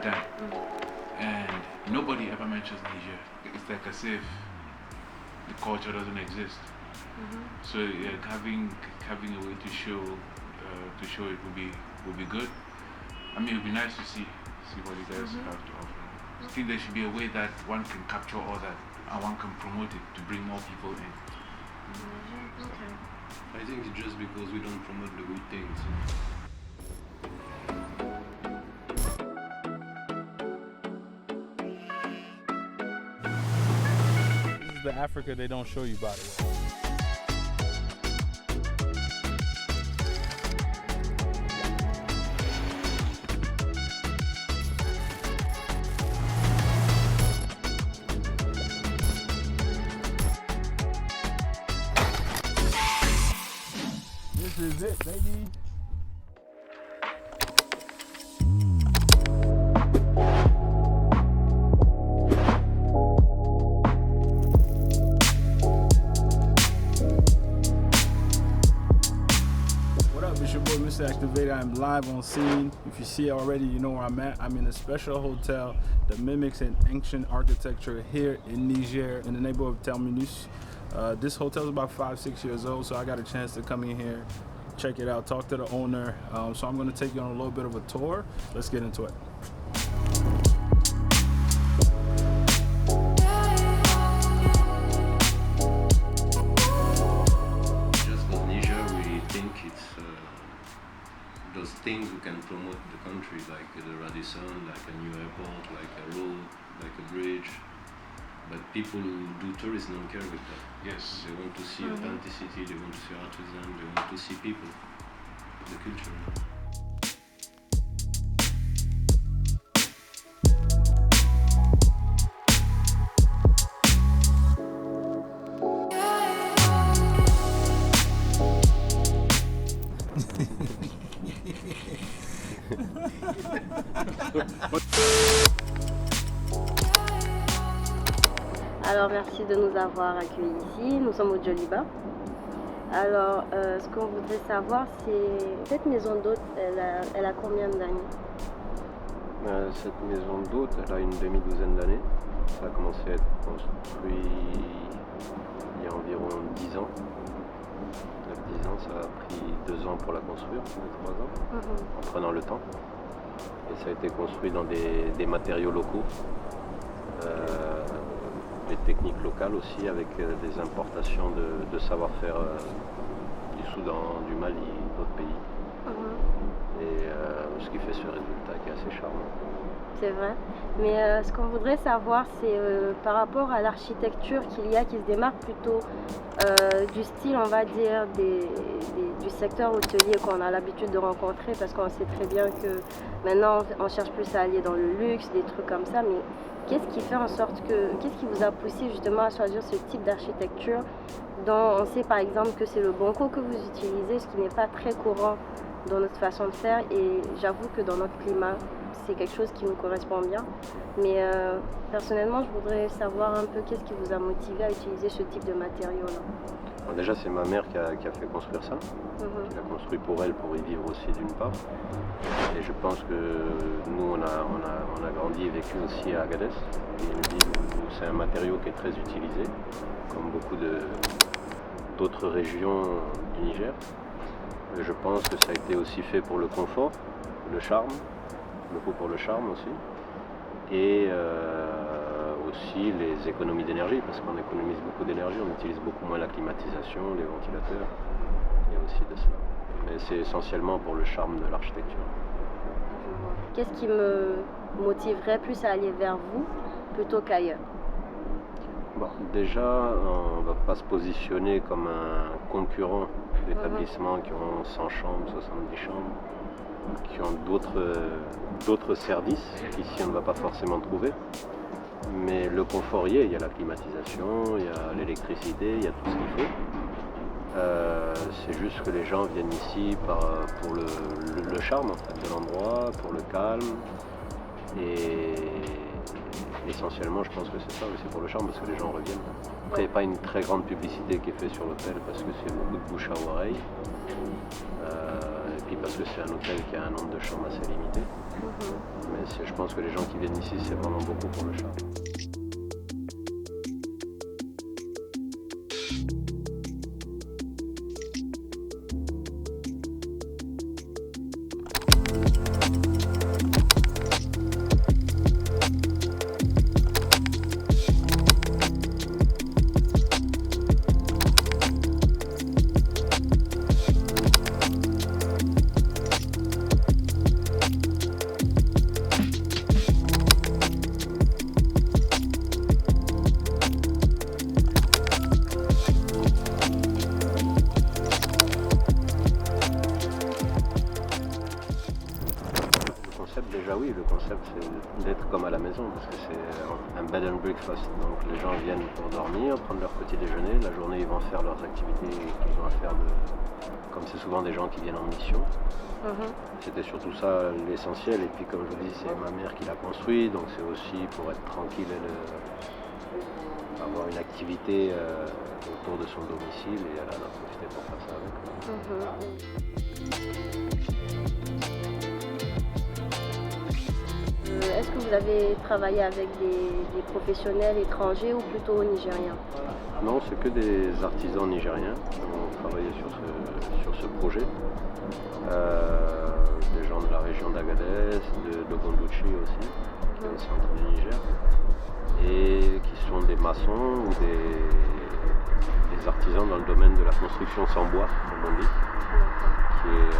time. And nobody ever mentions Niger. It's like as if the culture doesn't exist. So having a way to show it would be good. I mean, it would be nice to see what you guys have to offer. I think there should be a way that one can capture all that and one can promote it to bring more people in. Okay. I think it's just because we don't promote the good things. This is the Africa they don't show you, by the way. This is it, baby. What up, it's your boy Mr. Activator. I'm live on scene. If you see it already, you know where I'm at. I'm in a special hotel that mimics an ancient architecture here in Niger, in the neighborhood of Terminus. This hotel is about 5-6 years old, so I got a chance to come in here, check it out, talk to the owner. So I'm going to take you on a little bit of a tour. Let's get into it. Just for Niger, we think it's those things we can promote the country, like the Radisson, like a new airport, like a road, like a bridge. But people who do tourism don't care with that. Yes. They want to see authenticity, they want to see artisan, they want to see people, the culture. Alors merci de nous avoir accueillis ici, nous sommes au Joliba. Alors ce qu'on voudrait savoir c'est, cette maison d'hôte, elle a combien d'années? Cette maison d'hôte, elle a une demi-douzaine d'années. Ça a commencé à être construit il y a environ 10 ans. Il y a 10 ans, ça a pris 2 ans pour la construire, 3 ans, en prenant le temps. Et ça a été construit dans des matériaux locaux, des techniques locales aussi, avec des importations de savoir-faire du Soudan, du Mali, d'autres pays. Et ce qui fait ce résultat qui est assez charmant. C'est vrai. Mais ce qu'on voudrait savoir, c'est par rapport à l'architecture qu'il y a, qui se démarque plutôt du style, on va dire, du secteur hôtelier qu'on a l'habitude de rencontrer, parce qu'on sait très bien que maintenant on cherche plus à aller dans le luxe, des trucs comme ça. Mais qu'est-ce qui fait en sorte que, qu'est-ce qui vous a poussé justement à choisir ce type d'architecture dont on sait par exemple que c'est le Bonco que vous utilisez, ce qui n'est pas très courant dans notre façon de faire, et j'avoue que dans notre climat, c'est quelque chose qui nous correspond bien. Mais personnellement, je voudrais savoir un peu qu'est-ce qui vous a motivé à utiliser ce type de matériaux-là. Alors déjà, c'est ma mère qui a fait construire ça, qui l'a construit pour elle, pour y vivre aussi d'une part. Et je pense que nous, on a grandi et vécu aussi à Agadez, une ville où c'est un matériau qui est très utilisé, comme beaucoup d'autres régions du Niger. Et je pense que ça a été aussi fait pour le confort, le charme, beaucoup pour le charme aussi, et aussi les économies d'énergie, parce qu'on économise beaucoup d'énergie, on utilise beaucoup moins la climatisation, les ventilateurs, il y a aussi de cela. Mais c'est essentiellement pour le charme de l'architecture. Qu'est-ce qui me motiverait plus à aller vers vous plutôt qu'ailleurs? Bon, déjà, on ne va pas se positionner comme un concurrent d'établissements qui ont 100 chambres, 70 chambres, qui ont d'autres services qu'ici on ne va pas forcément trouver. Mais le confort y est, il y a la climatisation, il y a l'électricité, il y a tout ce qu'il faut. C'est juste que les gens viennent ici pour le charme en fait, de l'endroit, pour le calme. Et essentiellement, je pense que c'est ça, c'est pour le charme, parce que les gens reviennent. Après, il n'y a pas une très grande publicité qui est faite sur l'hôtel, parce que c'est beaucoup de bouche à oreille. Et puis parce que c'est un hôtel qui a un nombre de chambres assez limité. Mais je pense que les gens qui viennent ici, c'est vraiment beaucoup pour le charme. Déjà oui, le concept c'est d'être comme à la maison parce que c'est un bed and breakfast. Donc les gens viennent pour dormir, prendre leur petit déjeuner, la journée ils vont faire leurs activités qu'ils ont à faire, comme c'est souvent des gens qui viennent en mission. C'était surtout ça l'essentiel et puis comme je vous dis c'est ma mère qui l'a construit donc c'est aussi pour être tranquille et avoir une activité autour de son domicile et elle en a profité pour faire ça avec. Est-ce que vous avez travaillé avec des professionnels étrangers ou plutôt nigériens? Non, c'est que des artisans nigériens qui ont travaillé sur ce projet. Des gens de la région d'Agadez, de Gondouchi aussi, qui est au centre du Niger, et qui sont des maçons ou des artisans dans le domaine de la construction sans bois, comme on dit, qui est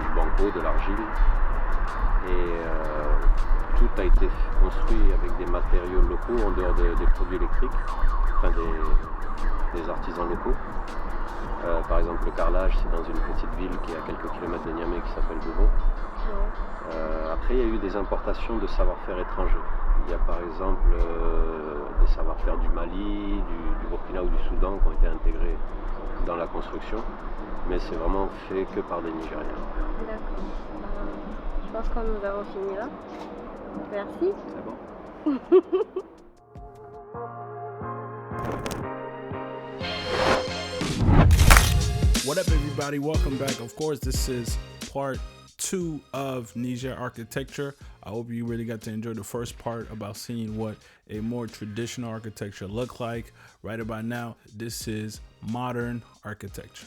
du banco, de l'argile. Et tout a été construit avec des matériaux locaux en dehors des produits électriques, enfin des artisans locaux. Par exemple, le carrelage, c'est dans une petite ville qui est à quelques kilomètres de Niamey qui s'appelle Bobo. Après, il y a eu des importations de savoir-faire étrangers. Il y a par exemple des savoir-faire du Mali, du Burkina ou du Soudan qui ont été intégrés dans la construction, mais c'est vraiment fait que par des Nigériens. D'accord. Je pense que nous avons fini là. Merci. C'est bon. What up, everybody? Welcome back. Of course, this is part 2 of Niger architecture. I hope you really got to enjoy the first part about seeing what a more traditional architecture look like. Right about now, this is modern architecture.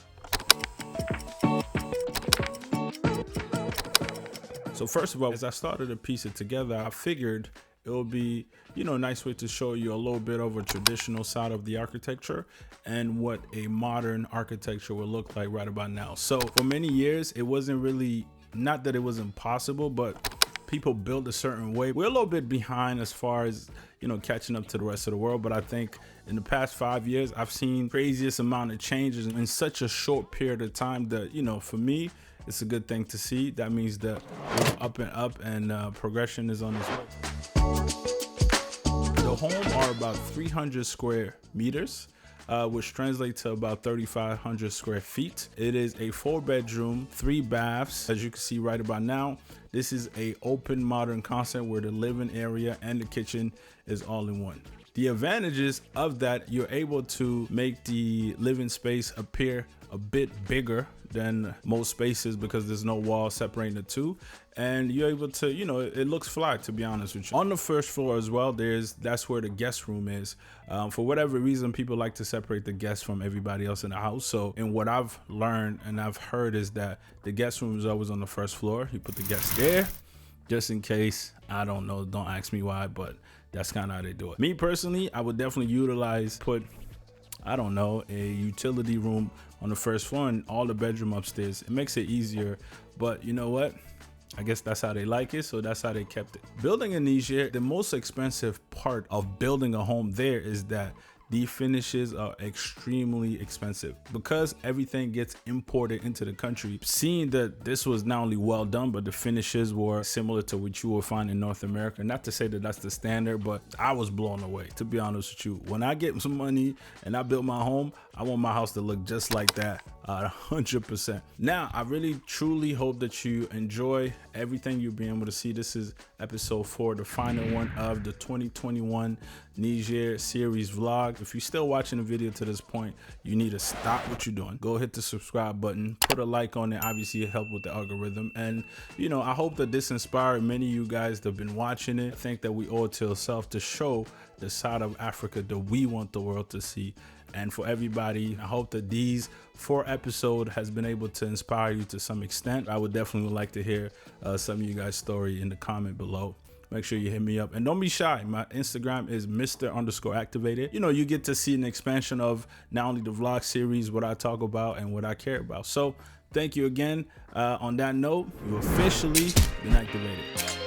So first of all, as I started to piece it together, I figured it would be, a nice way to show you a little bit of a traditional side of the architecture and what a modern architecture will look like right about now. So for many years, it wasn't really, not that it was impossible, but people built a certain way. We're a little bit behind as far as, catching up to the rest of the world. But I think in the past 5 years, I've seen craziest amount of changes in such a short period of time that, for me, it's a good thing to see. That means that we're up and progression is on its way. The home are about 300 square meters, which translates to about 3,500 square feet. It is a 4-bedroom, 3 baths. As you can see right about now, this is a open modern concept where the living area and the kitchen is all in one. The advantages of that, you're able to make the living space appear a bit bigger than most spaces because there's no wall separating the two, and you're able to, it looks flat, to be honest with you. On the first floor as well, that's where the guest room is. For whatever reason, people like to separate the guests from everybody else in the house. So, and what I've learned and I've heard is that the guest room is always on the first floor. You put the guests there just in case. I don't know, don't ask me why, but that's kind of how they do it. Me personally, I would definitely put a utility room on the first floor and all the bedroom upstairs. It makes it easier, but you know what? I guess that's how they like it, so that's how they kept it. Building in Niger, the most expensive part of building a home there is that the finishes are extremely expensive because everything gets imported into the country. Seeing that this was not only well done, but the finishes were similar to what you will find in North America. Not to say that that's the standard, but I was blown away, to be honest with you. When I get some money and I build my home, I want my house to look just like that. 100%. Now, I really truly hope that you enjoy everything you'll be able to see. This is episode 4, the final one of the 2021 Niger series vlog. If you're still watching the video to this point, you need to stop what you're doing. Go hit the subscribe button, put a like on it. Obviously, it helps with the algorithm. And, you know, I hope that this inspired many of you guys that have been watching it. I think that we owe it to ourselves to show the side of Africa that we want the world to see. And for everybody, I hope that these 4 episodes has been able to inspire you to some extent. I would definitely like to hear some of you guys' story in the comment below. Make sure you hit me up and don't be shy. My Instagram is Mr_Activated. You know, you get to see an expansion of not only the vlog series, what I talk about and what I care about. So thank you again. On that note, you officially been activated.